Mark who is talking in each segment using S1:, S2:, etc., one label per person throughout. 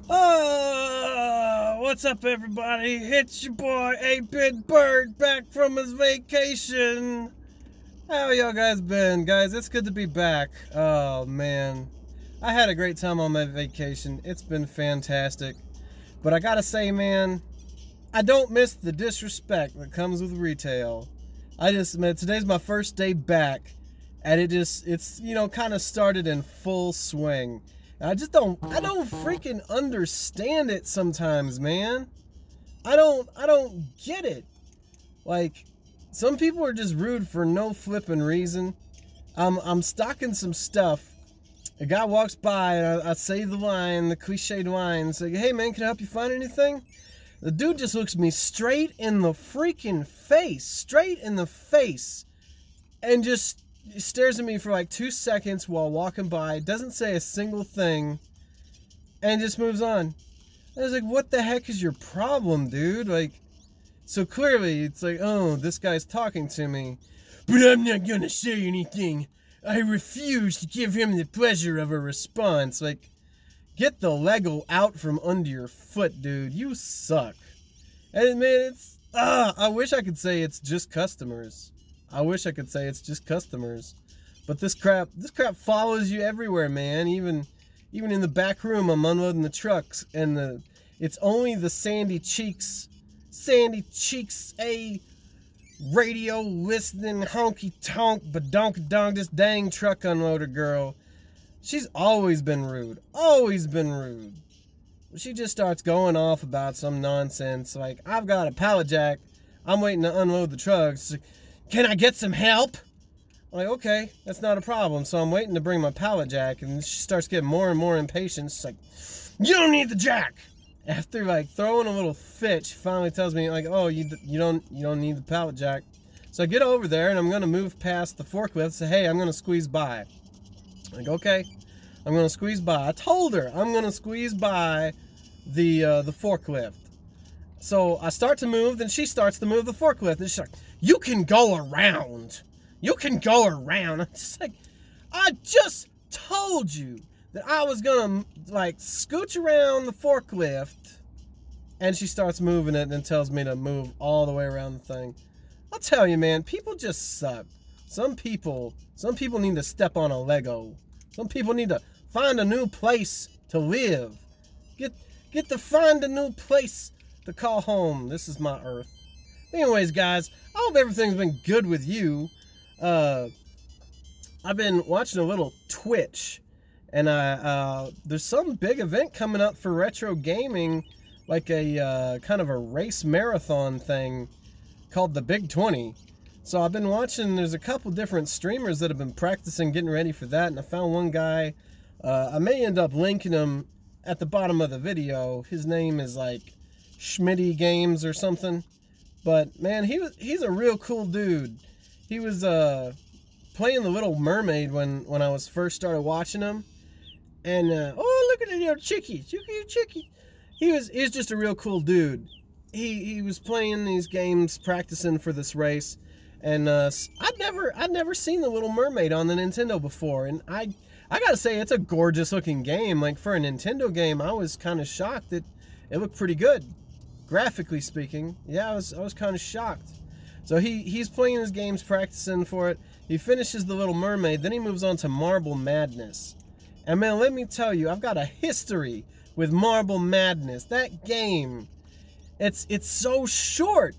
S1: What's up, everybody? It's your boy, 8-Bit Bert, back from his vacation. How y'all guys been? Guys, it's good to be back. Oh, man. I had a great time on my vacation. It's been fantastic. But I gotta say, man, I don't miss the disrespect that comes with retail. Today's my first day back, and it's kind of started in full swing. I don't freaking understand it sometimes, man. I don't get it. Like, some people are just rude for no flipping reason. I'm stocking some stuff. A guy walks by and I say the cliched line, say, "Hey man, can I help you find anything?" The dude just looks me straight in the freaking face, and just stares at me for like 2 seconds while walking by, doesn't say a single thing, and just moves on. I was like, what the heck is your problem, dude? Like, so clearly it's like, oh, this guy's talking to me, but I'm not gonna say anything. I refuse to give him the pleasure of a response. Like, get the Lego out from under your foot, dude. You suck. And man, I wish I could say it's just customers. But this crap follows you everywhere, man. Even in the back room, I'm unloading the trucks, and it's only the Sandy Cheeks, a radio listening honky tonk badonk this dang truck unloader girl. She's always been rude. She just starts going off about some nonsense. Like, I've got a pallet jack. I'm waiting to unload the trucks. Can I get some help? I'm like, okay, that's not a problem. So I'm waiting to bring my pallet jack, and she starts getting more and more impatient. She's like, you don't need the jack. After like throwing a little fit, she finally tells me, like, oh, you don't need the pallet jack. So I get over there, and I'm gonna move past the forklift. Say, hey, I'm gonna squeeze by. I'm like, okay, I'm gonna squeeze by. I told her I'm gonna squeeze by the forklift. So I start to move, then she starts to move the forklift, and she's like, you can go around. I'm just like, I just told you that I was gonna like scooch around the forklift, and she starts moving it and tells me to move all the way around the thing. I'll tell you, man, people just suck. Some people need to step on a Lego. Some people need to find a new place to live. Get to find a new place to call home. This is my earth. Anyways, guys, I hope everything's been good with you. I've been watching a little Twitch, and there's some big event coming up for retro gaming, like a kind of a race marathon thing called the Big 20. So I've been watching, there's a couple different streamers that have been practicing getting ready for that, and I found one guy, I may end up linking him at the bottom of the video. His name is like Schmitty Games or something. But man, he's a real cool dude. He was playing the Little Mermaid when I was first started watching him, and oh, look at the little chickie. He was just a real cool dude. He was playing these games, practicing for this race, and I'd never seen the Little Mermaid on the Nintendo before, and I gotta say, it's a gorgeous looking game. Like, for a Nintendo game, I was kind of shocked that it looked pretty good. Graphically speaking, yeah, I was kind of shocked. So he's playing his games, practicing for it. He finishes the Little Mermaid, then he moves on to Marble Madness. And man, let me tell you, I've got a history with Marble Madness. That game, it's so short.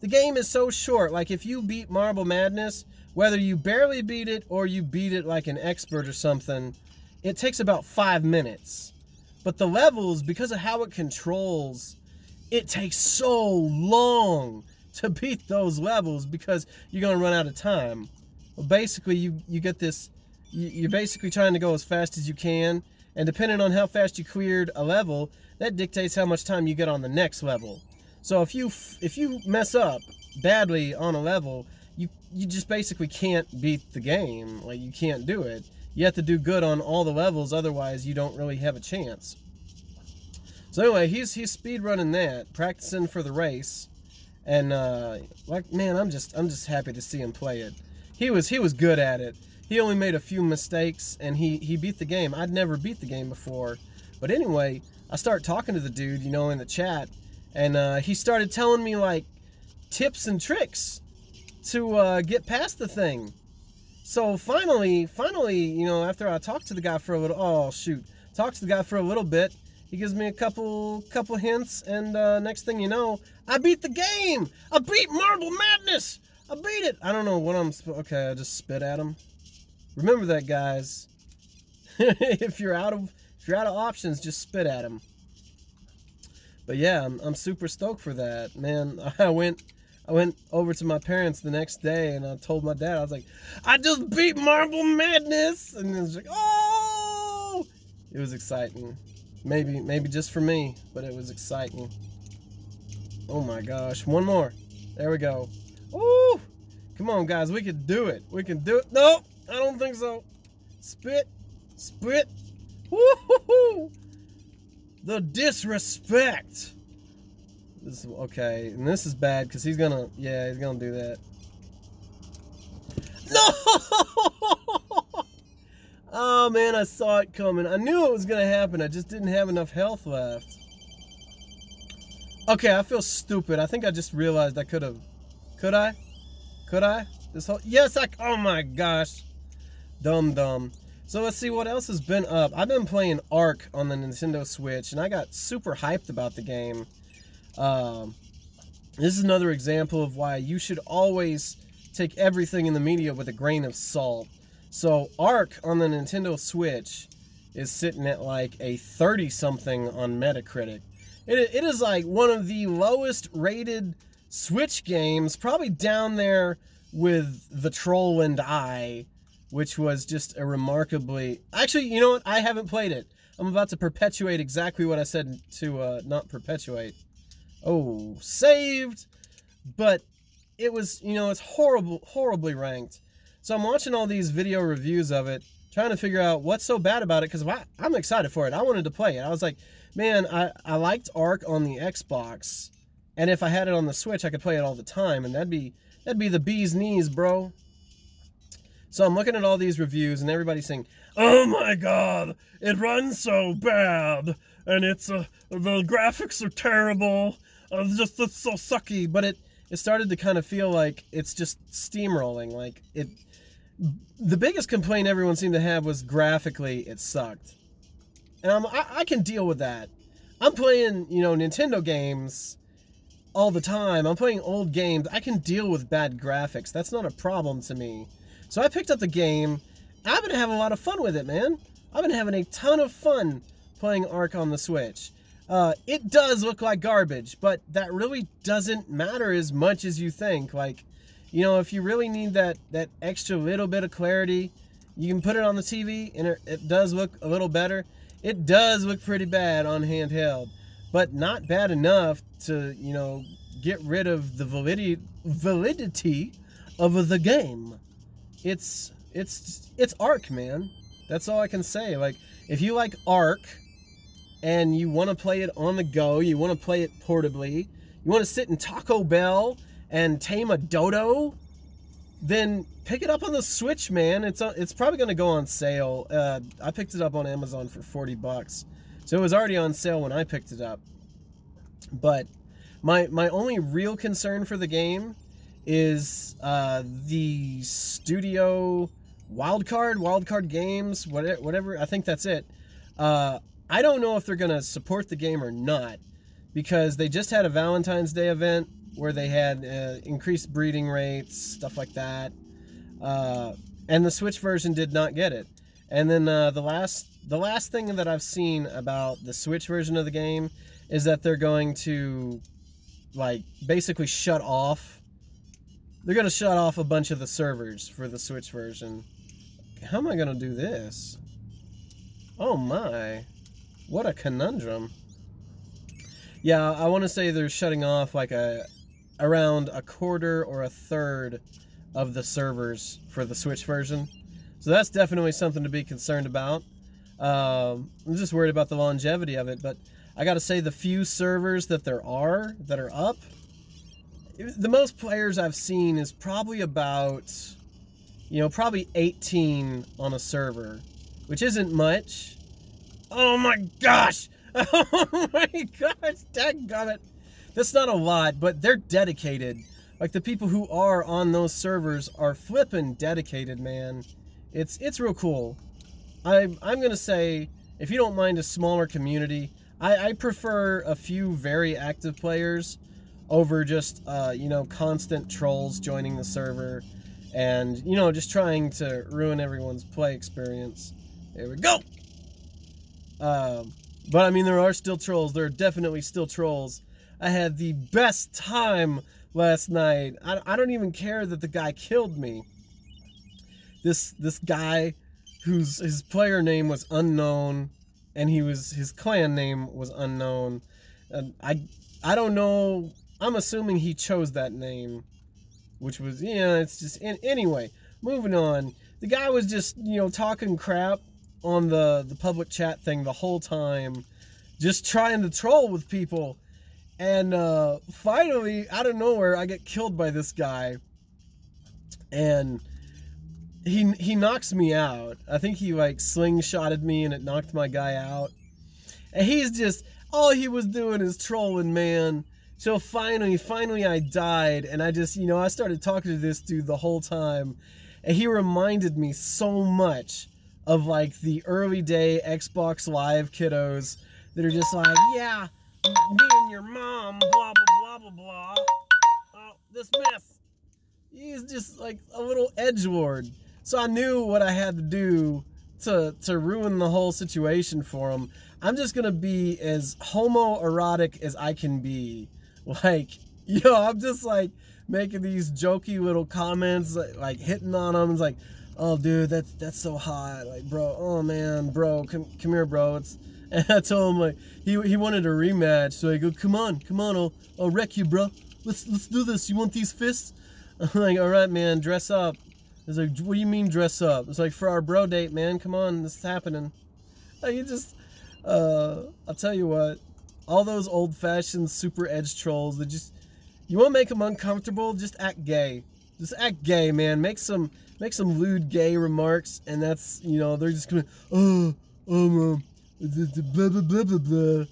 S1: The game is so short. Like, if you beat Marble Madness, whether you barely beat it or you beat it like an expert or something, it takes about 5 minutes. But the levels, because of how it controls, it takes so long to beat those levels because you're going to run out of time. Well, basically, you get this, you're basically trying to go as fast as you can, and depending on how fast you cleared a level, that dictates how much time you get on the next level. So if you mess up badly on a level, you just basically can't beat the game. Like, you can't do it. You have to do good on all the levels, otherwise you don't really have a chance. So anyway, he's speed running that, practicing for the race, and like, man, I'm just happy to see him play it. He was good at it. He only made a few mistakes, and he beat the game. I'd never beat the game before, But anyway, I start talking to the dude, you know, in the chat, and he started telling me like tips and tricks to get past the thing. So finally, you know, after I talked to the guy for a little, talked to the guy for a little bit, he gives me a couple hints, and next thing you know, I beat the game. I beat Marble Madness. I beat it. I don't know what okay, I just spit at him. Remember that, guys. if you're out of options, just spit at him. But yeah, I'm super stoked for that, man. I went over to my parents the next day, and I told my dad, I was like, I just beat Marble Madness, and he was like, oh, it was exciting. Maybe just for me, but it was exciting. Oh my gosh, one more. There we go. Ooh, come on, guys, we can do it. We can do it. Nope, I don't think so. Spit. Woo-hoo-hoo. The disrespect. This is okay, and this is bad because he's gonna do that. No! Oh man, I saw it coming. I knew it was gonna happen. I just didn't have enough health left. Okay, I feel stupid. I think I just realized I could have. Could I? Yes, oh my gosh. Dumb. So let's see what else has been up. I've been playing Ark on the Nintendo Switch, and I got super hyped about the game. This is another example of why you should always take everything in the media with a grain of salt. So Ark on the Nintendo Switch is sitting at like a 30-something on Metacritic. It is like one of the lowest rated Switch games, probably down there with The Troll and I, which was just a remarkably... Actually, you know what? I haven't played it. I'm about to perpetuate exactly what I said to not perpetuate. Oh, saved! But it was, you know, it's horribly ranked. So I'm watching all these video reviews of it, trying to figure out what's so bad about it, because I'm excited for it. I wanted to play it. I was like, man, I liked Ark on the Xbox, and if I had it on the Switch, I could play it all the time, and that'd be the bee's knees, bro. So I'm looking at all these reviews, and everybody's saying, oh my god, it runs so bad, and the graphics are terrible, it's so sucky. But it started to kind of feel like it's just steamrolling. Like, the biggest complaint everyone seemed to have was graphically it sucked. And I can deal with that. I'm playing, you know, Nintendo games all the time. I'm playing old games. I can deal with bad graphics. That's not a problem to me. So I picked up the game. I've been having a lot of fun with it, man. I've been having a ton of fun playing Ark on the Switch. It does look like garbage, but that really doesn't matter as much as you think. Like, you know, if you really need that extra little bit of clarity, you can put it on the TV, and it does look a little better. It does look pretty bad on handheld, but not bad enough to, you know, get rid of the validity of the game. It's Ark, man. That's all I can say. Like, if you like Ark and you want to play it on the go, you want to play it portably, you want to sit in Taco Bell and tame a dodo, then pick it up on the Switch, man. It's probably going to go on sale. I picked it up on Amazon for 40 bucks. So it was already on sale when I picked it up. But my only real concern for the game is the studio Wildcard Games, whatever. I think that's it. I don't know if they're going to support the game or not, because they just had a Valentine's Day event where they had increased breeding rates, stuff like that. And the Switch version did not get it. And then the last thing that I've seen about the Switch version of the game is that they're going to, like, basically shut off. They're going to shut off a bunch of the servers for the Switch version. How am I going to do this? Oh my. What a conundrum. Yeah, I want to say they're shutting off like around a quarter or a third of the servers for the Switch version. So that's definitely something to be concerned about. I'm just worried about the longevity of it, but I gotta say, the few servers that are up, the most players I've seen is probably about, you know, probably 18 on a server, which isn't much. Oh my gosh! Oh my gosh! Dadgummit! That's not a lot, but they're dedicated. Like, the people who are on those servers are flippin' dedicated, man. It's real cool. I'm gonna say, if you don't mind a smaller community, I prefer a few very active players over just, you know, constant trolls joining the server and, you know, just trying to ruin everyone's play experience. There we go! But I mean, there are still trolls. There are definitely still trolls. I had the best time last night. I don't even care that the guy killed me. This guy his player name was unknown, and his clan name was unknown. And I don't know. I'm assuming he chose that name, which was, yeah, it's just, anyway, moving on. The guy was just, you know, talking crap on the public chat thing the whole time, just trying to troll with people. And finally, out of nowhere, I get killed by this guy, and he knocks me out. I think he like slingshotted me and it knocked my guy out. And he's just, all he was doing is trolling, man. So finally I died, and I just, you know, I started talking to this dude the whole time, and he reminded me so much of like the early day Xbox Live kiddos that are just like, yeah, me and your mom, blah, blah, blah, blah, blah. Oh, this mess. He's just like a little edgelord. So I knew what I had to do to ruin the whole situation for him. I'm just gonna be as homoerotic as I can be. Like, yo, I'm just like making these jokey little comments, like hitting on him. It's like, oh, dude, that's so hot. Like, bro, oh man, bro, come here, bro. And I told him, like, he wanted a rematch, so I go, come on, I'll wreck you, bro. Let's do this. You want these fists? I'm like, all right, man, dress up. He's like, what do you mean dress up? It's like, for our bro date, man. Come on, this is happening. Like, you just, I'll tell you what, all those old-fashioned super edge trolls that just, you want to make them uncomfortable, just act gay. Just act gay, man. Make some lewd gay remarks, and that's, you know, they're just gonna, blah blah blah blah blah.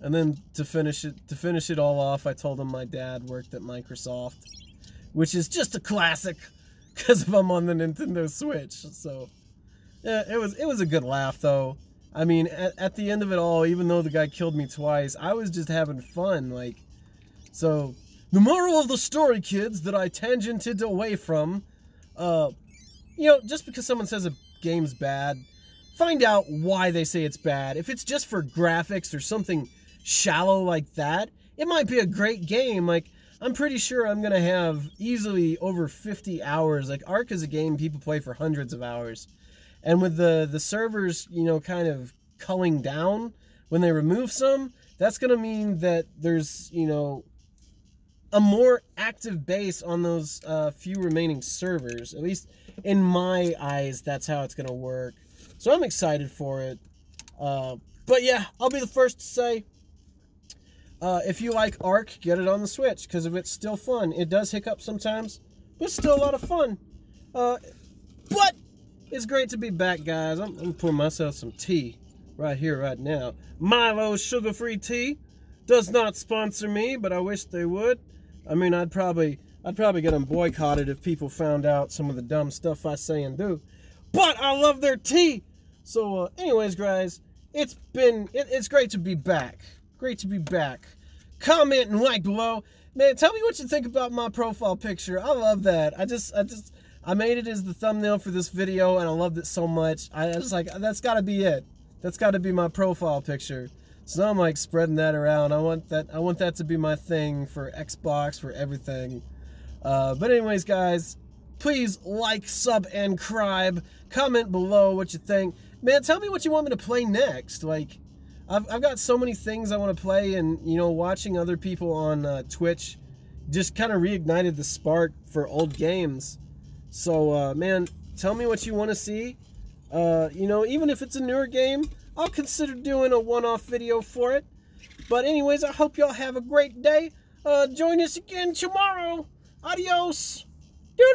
S1: And then to finish it all off, I told him my dad worked at Microsoft, which is just a classic, because if I'm on the Nintendo Switch. So yeah, it was a good laugh though. I mean, at the end of it all, even though the guy killed me twice, I was just having fun. Like, so the moral of the story, kids, that I tangented away from, you know, just because someone says a game's bad, find out why they say it's bad. If it's just for graphics or something shallow like that, it might be a great game. Like, I'm pretty sure I'm gonna have easily over 50 hours. Like, Ark is a game people play for hundreds of hours. And with the servers, you know, kind of culling down when they remove some, that's gonna mean that there's, you know, a more active base on those few remaining servers. At least in my eyes, that's how it's gonna work. So I'm excited for it. But yeah, I'll be the first to say, if you like Ark, get it on the Switch, because if it's still fun. It does hiccup sometimes, but it's still a lot of fun. But it's great to be back, guys. I'm gonna pour myself some tea right here, right now. Milo sugar-free tea does not sponsor me, but I wish they would. I mean, I'd probably get them boycotted if people found out some of the dumb stuff I say and do. But I love their tea. So, anyways, guys, it's great to be back. Great to be back. Comment and like below. Man, tell me what you think about my profile picture. I love that. I made it as the thumbnail for this video, and I loved it so much. I was like, that's got to be it. That's got to be my profile picture. So now I'm like spreading that around. I want that to be my thing for Xbox, for everything. But anyways, guys, please like, sub, and cribe. Comment below what you think. Man, tell me what you want me to play next. Like, I've got so many things I want to play, and, you know, watching other people on Twitch just kind of reignited the spark for old games. So, man, tell me what you want to see. You know, even if it's a newer game, I'll consider doing a one-off video for it. But anyways, I hope y'all have a great day. Join us again tomorrow. Adios. Doo-doo.